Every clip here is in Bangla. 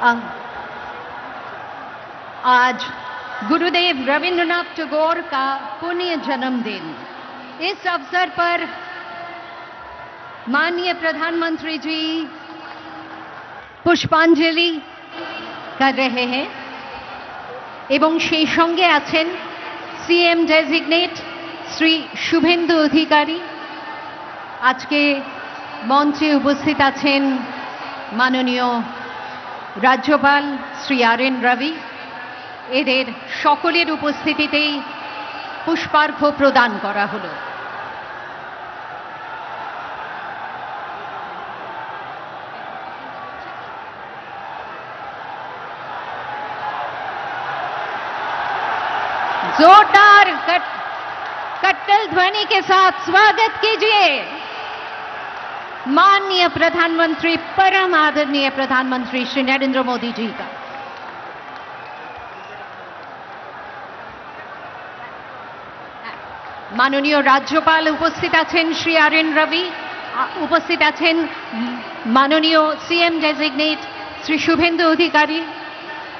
अं- आज गुरुदेव रविंद्रनाथ टैगोर का पुण्य जन्मदिन। इस अवसर पर माननीय प्रधानमंत्री जी पुष्पांजलि कर रहे हैं एवं সেই সঙ্গে আছেন सीएम डेजिग्नेट श्री शुभेंदु अधिकारी। आज के मंचे उपस्थित आছেন माननीय राज्यपाल श्री आर एन रवि। এদের সকলের উপস্থিতিতেই পুষ্পার্ঘ্য প্রদান করা হলো। जोरदार कट्टल ध्वनि के साथ स्वागत कीजिए माननीय प्रधानमंत्री, परम आदरणीय प्रधानमंत्री श्री नरेंद्र मोदी जी का। माननीय राज्यपाल उपस्थित आছেন श्री आर एन रवि, उपस्थित आছেন माननीय सीएम डेजिग्नेट श्री शुभेंदु अधिकारी।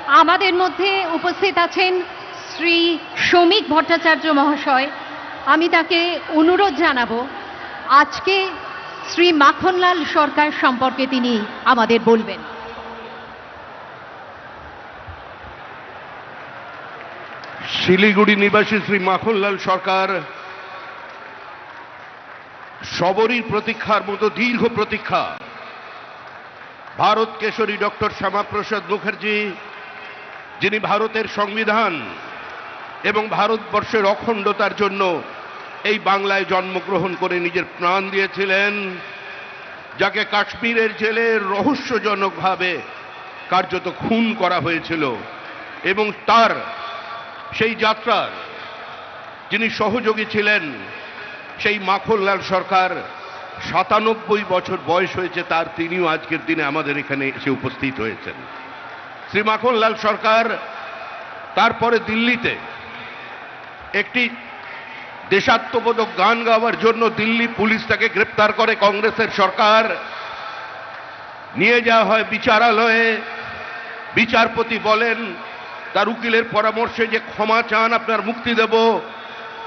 আমাদের মধ্যে উপস্থিত আছেন শ্রী শ্রমিক ভট্টাচার্য মহাশয়। আমি তাকে অনুরোধ জানাবো আজকে শ্রী মাখনলাল সরকার সম্পর্কে তিনি আমাদের বলবেন। শিলিগুড়ি নিবাসী শ্রী মাখনলাল সরকার সবরই প্রতীক্ষার মতো দীর্ঘ প্রতীক্ষা। ভারত কেশরী ডক্টর শ্যামাপ্রসাদ মুখার্জি, যিনি ভারতের সংবিধান এবং ভারতবর্ষের অখণ্ডতার জন্য এই বাংলায় জন্মগ্রহণ করে নিজের প্রাণ দিয়েছিলেন, যাকে কাশ্মীরের জেলে রহস্যজনকভাবে কার্যত খুন করা হয়েছিল, এবং তার সেই যাত্রার যিনি সহযোগী ছিলেন, সেই মাখনলাল সরকার ৯৭ বছর বয়স হয়েছে তার, তিনিও আজকের দিনে আমাদের এখানে এসে উপস্থিত হয়েছেন। শ্রী মাখনলাল সরকার তারপরে দিল্লিতে একটি দেশাত্মবোধক গান গাওয়ার জন্য দিল্লি পুলিশ তাকে গ্রেপ্তার করে। কংগ্রেসের সরকার নিয়ে যাওয়া হয় বিচারালয়ে। বিচারপতি বলেন তার উকিলের পরামর্শে যে ক্ষমা চান, আপনার মুক্তি দেব।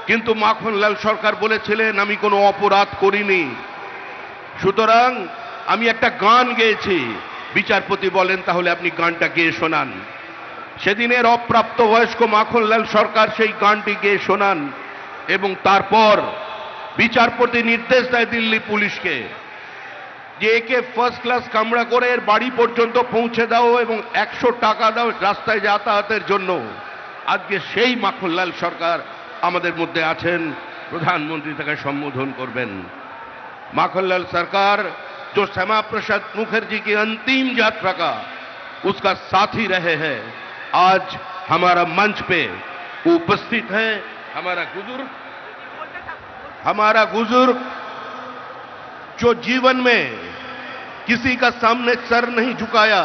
কিন্তু মাখনলাল সরকার বলেছিলেন আমি কোনো অপরাধ করিনি, সুতরাং আমি একটা গান গেয়েছি। বিচারপতি বলেন তাহলে আপনি গানটা গেয়ে শোনান। সেদিনের অপ্রাপ্তবয়স্ক মাখনলাল সরকার সেই গানটি গেয়ে শোনান, এবং তারপর বিচারপতি নির্দেশ দেয় দিল্লি পুলিশকে যে একে ফার্স্ট ক্লাস কামরা করে এর বাড়ি পর্যন্ত পৌঁছে দাও এবং ১০০ টাকা দাও রাস্তায় যাতায়াতের জন্য। আজকে সেই মাখনলাল সরকার আমাদের মধ্যে আছেন, প্রধানমন্ত্রী তাকে সম্বোধন করবেন। माखनलाल सरकार जो श्यामा प्रसाद मुखर्जी की अंतिम यात्रा का उसका साथी रहे हैं, आज हमारा मंच पे उपस्थित है। हमारा बुजुर्ग जो जीवन में किसी का सामने सर नहीं झुकाया,